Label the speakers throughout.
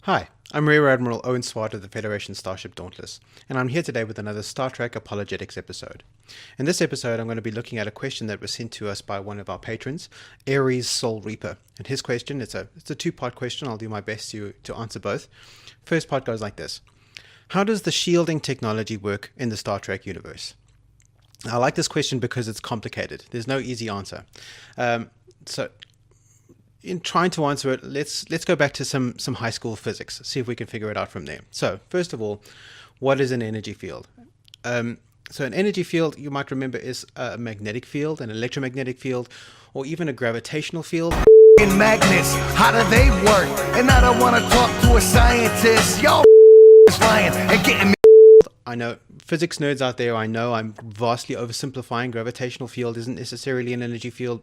Speaker 1: Hi, I'm Rear Admiral Owen Swart of the Federation Starship Dauntless, and I'm here today with another Star Trek Apologetics episode. In this episode, I'm going to be looking at a question that was sent to us by one of our patrons, Ares Soul Reaper. And his question, it's a two-part question. I'll do my best to answer both. First part goes like this. How does the shielding technology work in the Star Trek universe? I like this question because it's complicated. There's no easy answer. So in trying to answer it, let's go back to some high school physics, see if we can figure it out from there. So first of all, what is an energy field? So an energy field, you might remember, is a magnetic field, an electromagnetic field, or even a gravitational field.
Speaker 2: Magnets, how do they work? And I don't want to talk to a scientist. Y'all is lying and getting me.
Speaker 1: I know physics nerds out there, I know I'm vastly oversimplifying. Gravitational field isn't necessarily an energy field,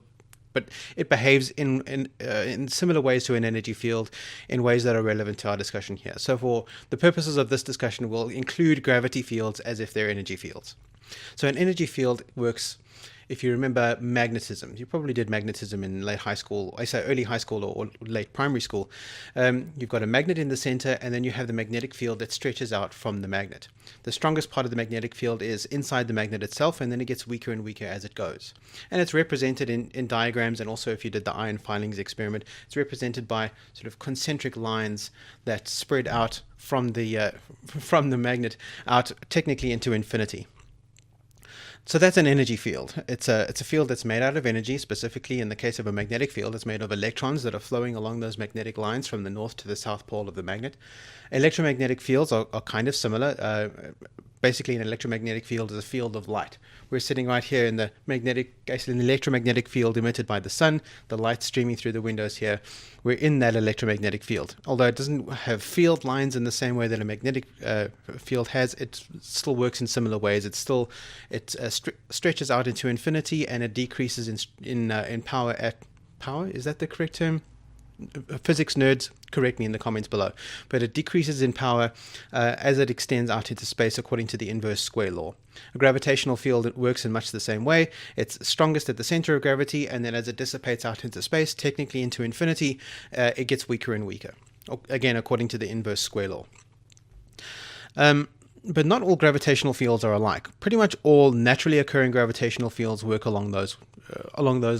Speaker 1: but it behaves in similar ways to an energy field in ways that are relevant to our discussion here. So for the purposes of this discussion, we'll include gravity fields as if they're energy fields. So an energy field works, if you remember magnetism. You probably did magnetism in late high school, I say early high school or late primary school. You've got a magnet in the center, and then you have the magnetic field that stretches out from the magnet. The strongest part of the magnetic field is inside the magnet itself, and then it gets weaker and weaker as it goes. And it's represented in diagrams, and also if you did the iron filings experiment, it's represented by sort of concentric lines that spread out from the magnet out technically into infinity. So that's an energy field. It's a field that's made out of energy. Specifically, in the case of a magnetic field, it's made of electrons that are flowing along those magnetic lines from the north to the south pole of the magnet. Electromagnetic fields are kind of similar. Basically, an electromagnetic field is a field of light. We're sitting right here in the electromagnetic field emitted by the sun, the light streaming through the windows here. We're in that electromagnetic field. Although it doesn't have field lines in the same way that a magnetic field has, it still works in similar ways. It stretches out into infinity, and it decreases in power at power. Is that the correct term? Physics nerds, correct me in the comments below. But it decreases in power as it extends out into space according to the inverse square law. A gravitational field, it works in much the same way. It's strongest at the center of gravity, and then as it dissipates out into space, technically into infinity, it gets weaker and weaker. Again, according to the inverse square law. But not all gravitational fields are alike. Pretty much all naturally occurring gravitational fields work along those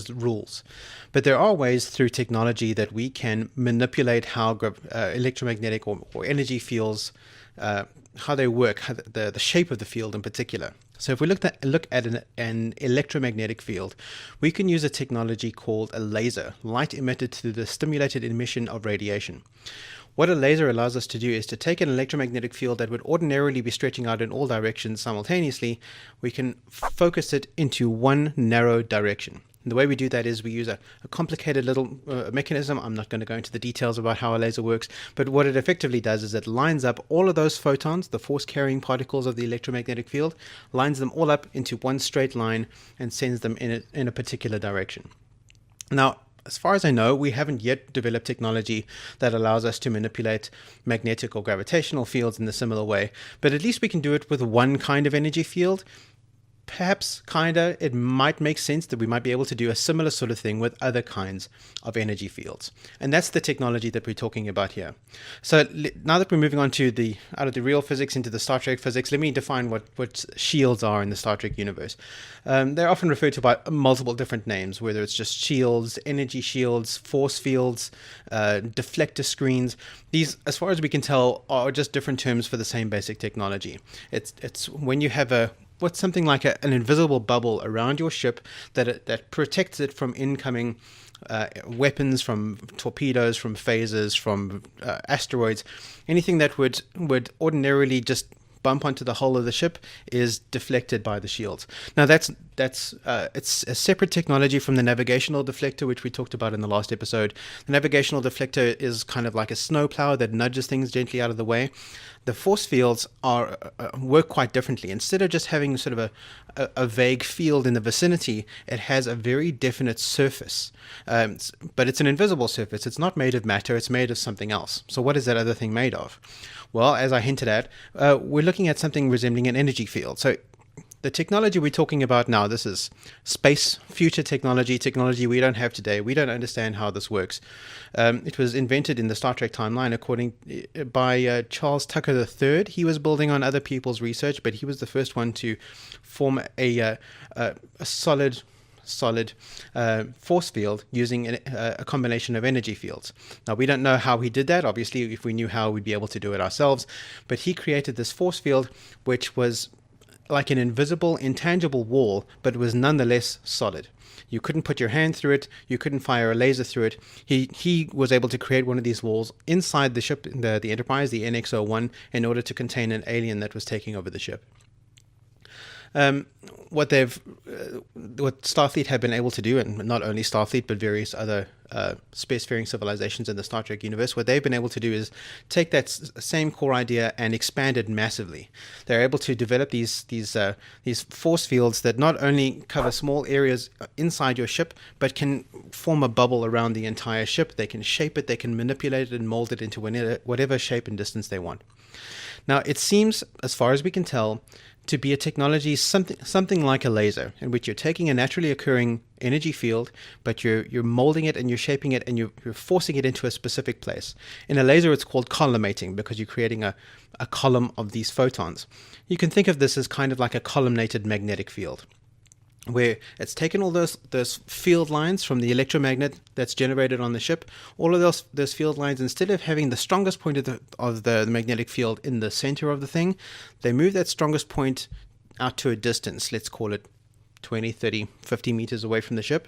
Speaker 1: rules. But there are ways through technology that we can manipulate how electromagnetic or energy fields, how they work, the shape of the field in particular. So if we look at an electromagnetic field, we can use a technology called a laser, light emitted through the stimulated emission of radiation. What a laser allows us to do is to take an electromagnetic field that would ordinarily be stretching out in all directions simultaneously, we can focus it into one narrow direction. And the way we do that is we use a complicated little mechanism. I'm not going to go into the details about how a laser works, but what it effectively does is it lines up all of those photons, the force-carrying particles of the electromagnetic field, lines them all up into one straight line and sends them in a particular direction. Now, as far as I know, we haven't yet developed technology that allows us to manipulate magnetic or gravitational fields in a similar way, but at least we can do it with one kind of energy field. Perhaps it might make sense that we might be able to do a similar sort of thing with other kinds of energy fields. And that's the technology that we're talking about here. So now that we're moving on to out of the real physics into the Star Trek physics, let me define what shields are in the Star Trek universe. They're often referred to by multiple different names, whether it's just shields, energy shields, force fields, deflector screens. These, as far as we can tell, are just different terms for the same basic technology. It's when you have what's something like an invisible bubble around your ship that protects it from incoming weapons, from torpedoes, from phasers, from asteroids. Anything that would ordinarily just bump onto the hull of the ship is deflected by the shields. Now it's a separate technology from the navigational deflector, which we talked about in the last episode. The navigational deflector is kind of like a snowplow that nudges things gently out of the way. The force fields work quite differently. Instead of just having sort of a vague field in the vicinity, it has a very definite surface. But it's an invisible surface. It's not made of matter. It's made of something else. So what is that other thing made of? Well, as I hinted at, we're looking at something resembling an energy field. So The technology we're talking about now, this is space, future technology we don't have today. We don't understand how this works. It was invented in the Star Trek timeline by Charles Tucker III. He was building on other people's research, but he was the first one to form a solid force field using a combination of energy fields. Now, we don't know how he did that. Obviously, if we knew how, we'd be able to do it ourselves. But he created this force field, which was like an invisible, intangible wall, but it was nonetheless solid. You couldn't put your hand through it. You couldn't fire a laser through it. He was able to create one of these walls inside the ship, the Enterprise, the NX-01, in order to contain an alien that was taking over the ship. What Starfleet have been able to do, and not only Starfleet but various other spacefaring civilizations in the Star Trek universe, what they've been able to do is take that same core idea and expand it massively. They're able to develop these force fields that not only cover small areas inside your ship, but can form a bubble around the entire ship. They can shape it, they can manipulate it and mold it into whatever shape and distance they want. Now, it seems, as far as we can tell, to be a technology something like a laser, in which you're taking a naturally occurring energy field, but you're molding it and you're shaping it and you're forcing it into a specific place. In a laser, it's called collimating, because you're creating a column of these photons. You can think of this as kind of like a columnated magnetic field, where it's taken all those field lines from the electromagnet that's generated on the ship. All of those field lines, instead of having the strongest point of the magnetic field in the center of the thing, they move that strongest point out to a distance. Let's call it 20, 30, 50 meters away from the ship.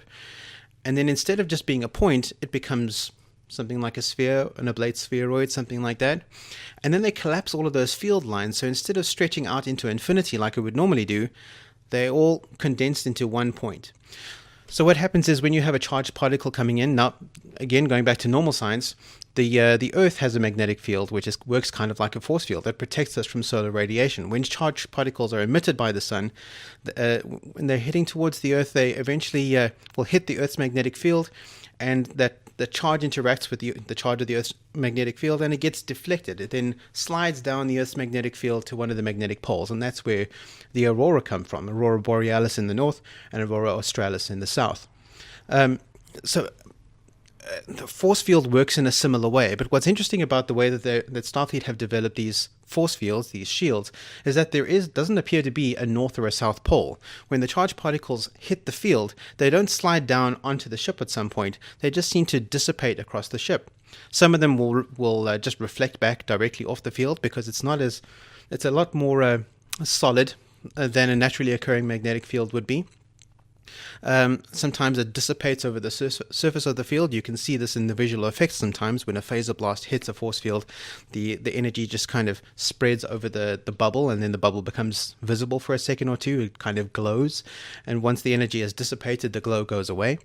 Speaker 1: And then instead of just being a point, it becomes something like a sphere, an oblate spheroid, something like that. And then they collapse all of those field lines. So instead of stretching out into infinity like it would normally do, they're all condensed into one point. So what happens is, when you have a charged particle coming in, now again going back to normal science, the Earth has a magnetic field which works kind of like a force field that protects us from solar radiation. When charged particles are emitted by the sun, when they're heading towards the Earth, they eventually will hit the Earth's magnetic field, and the charge interacts with the charge of the Earth's magnetic field, and it gets deflected. It then slides down the Earth's magnetic field to one of the magnetic poles, and that's where the aurora come from. Aurora borealis in the north and aurora australis in the south. The force field works in a similar way, but what's interesting about the way that Starfleet have developed these force fields, these shields, is that doesn't appear to be a north or a south pole. When the charged particles hit the field, they don't slide down onto the ship at some point. They just seem to dissipate across the ship. Some of them will just reflect back directly off the field, because it's a lot more solid than a naturally occurring magnetic field would be. Sometimes it dissipates over the surface of the field. You can see this in the visual effects sometimes. When a phaser blast hits a force field, the energy just kind of spreads over the bubble, and then the bubble becomes visible for a second or two. It kind of glows, and once the energy is dissipated, the glow goes away.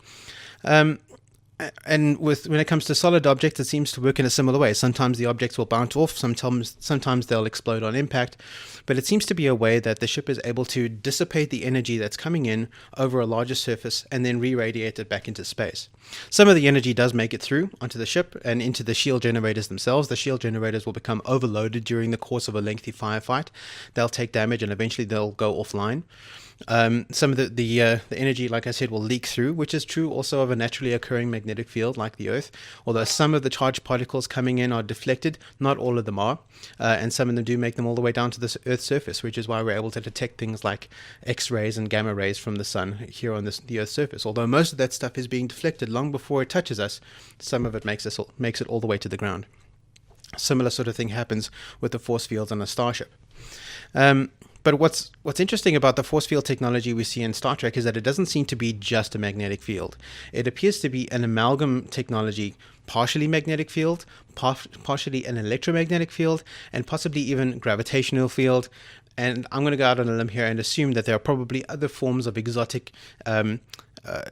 Speaker 1: And when it comes to solid objects, it seems to work in a similar way. Sometimes the objects will bounce off, sometimes they'll explode on impact, but it seems to be a way that the ship is able to dissipate the energy that's coming in over a larger surface and then re-radiate it back into space. Some of the energy does make it through onto the ship and into the shield generators themselves. The shield generators will become overloaded during the course of a lengthy firefight. They'll take damage and eventually they'll go offline. Some of the energy, like I said, will leak through, which is true also of a naturally occurring magnetic field like the Earth. Although some of the charged particles coming in are deflected, not all of them are, and some of them do make them all the way down to the Earth's surface, which is why we're able to detect things like X-rays and gamma rays from the sun here on the Earth's surface. Although most of that stuff is being deflected long before it touches us, some of it makes it all the way to the ground. Similar sort of thing happens with the force fields on a starship. But what's interesting about the force field technology we see in Star Trek is that it doesn't seem to be just a magnetic field. It appears to be an amalgam technology, partially magnetic field, partially an electromagnetic field, and possibly even gravitational field. And I'm going to go out on a limb here and assume that there are probably other forms of exotic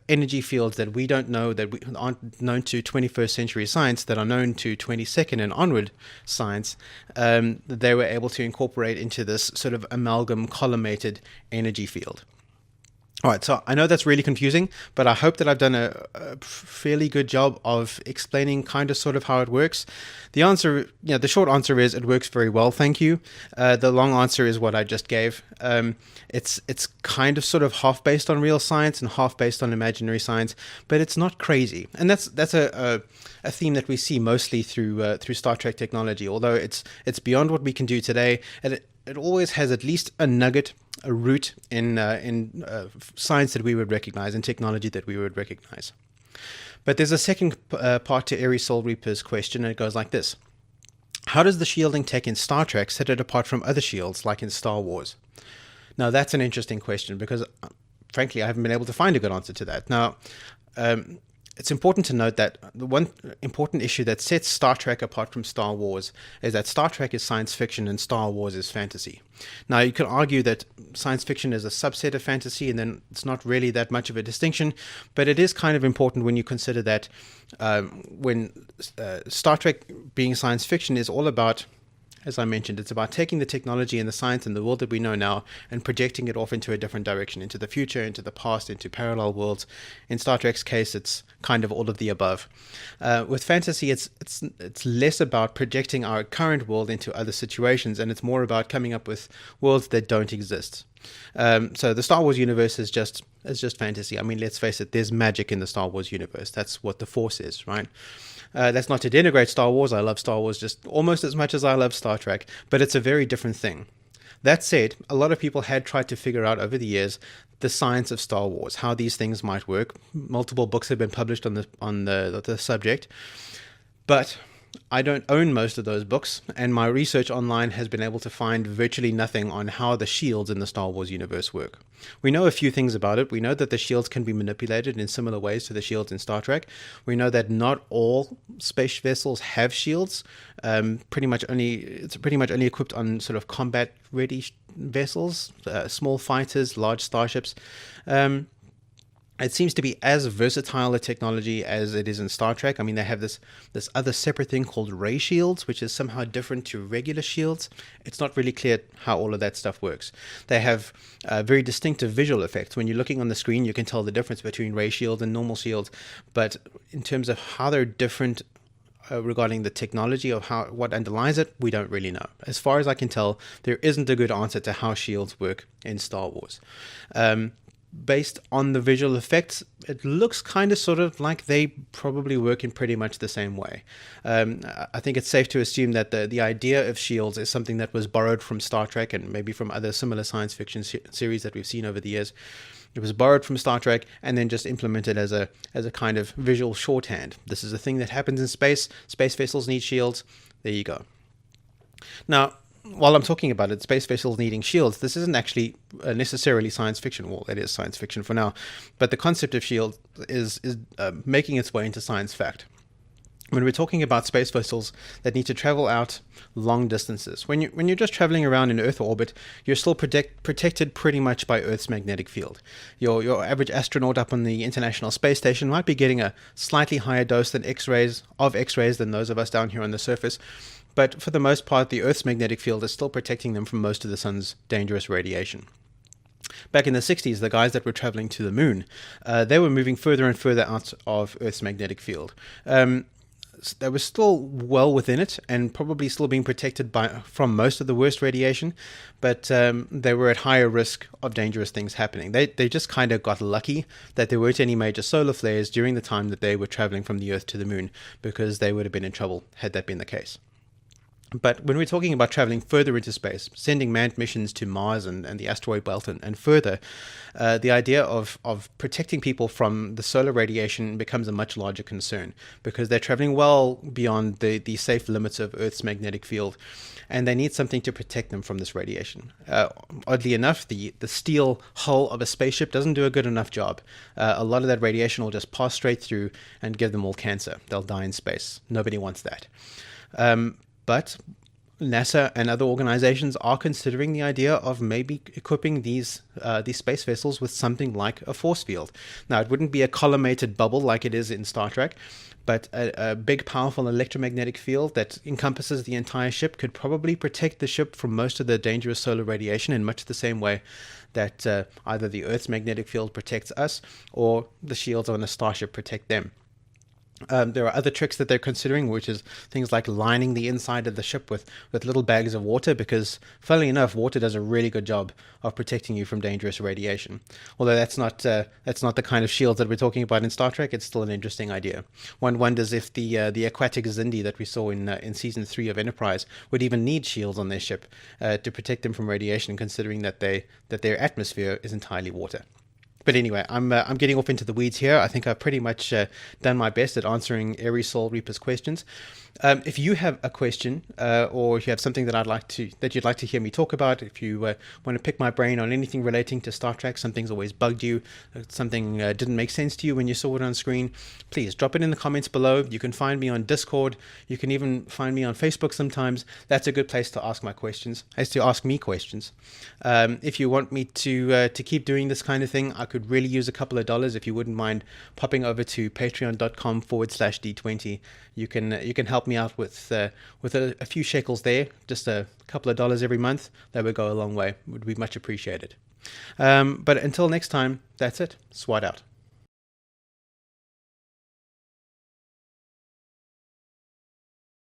Speaker 1: energy fields that we don't know, that aren't known to 21st century science, that are known to 22nd and onward science, that they were able to incorporate into this sort of amalgam collimated energy field. All right, so I know that's really confusing, but I hope that I've done a fairly good job of explaining kind of sort of how it works. The answer, the short answer is it works very well, thank you. The long answer is what I just gave. It's kind of sort of half based on real science and half based on imaginary science, but it's not crazy. And that's a theme that we see mostly through Star Trek technology. Although it's beyond what we can do today, and it always has at least a nugget, a root in science that we would recognize, and technology that we would recognize. But there's a second part to Airy Soul Reaper's question, and it goes like this. How does the shielding tech in Star Trek set it apart from other shields, like in Star Wars? Now, that's an interesting question because, frankly, I haven't been able to find a good answer to that. Now, it's important to note that the one important issue that sets Star Trek apart from Star Wars is that Star Trek is science fiction and Star Wars is fantasy. Now, you can argue that science fiction is a subset of fantasy, and then it's not really that much of a distinction, but it is kind of important when you consider that when Star Trek being science fiction is all about, as I mentioned, it's about taking the technology and the science and the world that we know now and projecting it off into a different direction, into the future, into the past, into parallel worlds. In Star Trek's case, it's kind of all of the above. With fantasy, it's less about projecting our current world into other situations, and it's more about coming up with worlds that don't exist. So the Star Wars universe is just fantasy. I mean, let's face it, there's magic in the Star Wars universe. That's what the Force is, right? That's not to denigrate Star Wars. I love Star Wars just almost as much as I love Star Trek, but it's a very different thing. That said, a lot of people had tried to figure out over the years the science of Star Wars, how these things might work. Multiple books have been published on the subject, but I don't own most of those books, and my research online has been able to find virtually nothing on how the shields in the Star Wars universe work. We know a few things about it. We know that the shields can be manipulated in similar ways to the shields in Star Trek. We know that not all space vessels have shields. It's pretty much only equipped on sort of combat-ready vessels, small fighters, large starships. It seems to be as versatile a technology as it is in Star Trek. I mean, they have this other separate thing called ray shields, which is somehow different to regular shields. It's not really clear how all of that stuff works. They have very distinctive visual effects. When you're looking on the screen, you can tell the difference between ray shields and normal shields. But in terms of how they're different regarding the technology of what underlies it, we don't really know. As far as I can tell, there isn't a good answer to how shields work in Star Wars. Based on the visual effects, it looks kind of sort of like they probably work in pretty much the same way. I think it's safe to assume that the idea of shields is something that was borrowed from Star Trek and maybe from other similar science fiction series that we've seen over the years. It was borrowed from Star Trek and then just implemented as a kind of visual shorthand. This is a thing that happens in space. Space vessels need shields. There you go. Now, while I'm talking about it, space vessels needing shields, this isn't actually necessarily science fiction. Well, it is science fiction for now, but the concept of shield is making its way into science fact. When we're talking about space vessels that need to travel out long distances, when you're just traveling around in Earth orbit, you're still protected pretty much by Earth's magnetic field. Your average astronaut up on the International Space Station might be getting a slightly higher dose than X-rays than those of us down here on the surface. But for the most part, the Earth's magnetic field is still protecting them from most of the sun's dangerous radiation. Back in the 60s, the guys that were traveling to the moon, they were moving further and further out of Earth's magnetic field. They were still well within it and probably still being protected from most of the worst radiation, but they were at higher risk of dangerous things happening. They just kind of got lucky that there weren't any major solar flares during the time that they were traveling from the Earth to the moon, because they would have been in trouble had that been the case. But when we're talking about traveling further into space, sending manned missions to Mars and the asteroid belt and further, the idea of protecting people from the solar radiation becomes a much larger concern, because they're traveling well beyond the safe limits of Earth's magnetic field, and they need something to protect them from this radiation. Oddly enough, the steel hull of a spaceship doesn't do a good enough job. A lot of that radiation will just pass straight through and give them all cancer. They'll die in space. Nobody wants that. But NASA and other organizations are considering the idea of maybe equipping these space vessels with something like a force field. Now, it wouldn't be a collimated bubble like it is in Star Trek, but a big, powerful electromagnetic field that encompasses the entire ship could probably protect the ship from most of the dangerous solar radiation in much the same way that either the Earth's magnetic field protects us or the shields on a starship protect them. There are other tricks that they're considering, which is things like lining the inside of the ship with little bags of water, because, funnily enough, water does a really good job of protecting you from dangerous radiation. Although that's not the kind of shields that we're talking about in Star Trek, it's still an interesting idea. One wonders if the aquatic Xindi that we saw in season 3 of Enterprise would even need shields on their ship to protect them from radiation, considering that their atmosphere is entirely water. But anyway, I'm getting off into the weeds here. I think I've pretty much done my best at answering Aries Soul Reaper's questions. If you have a question or if you have something that you'd like to hear me talk about, if you want to pick my brain on anything relating to Star Trek, something's always bugged you, something didn't make sense to you when you saw it on screen, please drop it in the comments below. You can find me on Discord. You can even find me on Facebook sometimes. That's a good place to ask me questions. If you want me to keep doing this kind of thing, I could really use a couple of dollars. If you wouldn't mind popping over to patreon.com/D20. You can help me out with a few shekels there, just a couple of dollars every month. That would go a long way. Would be much appreciated. But until next time, that's it. Swat out.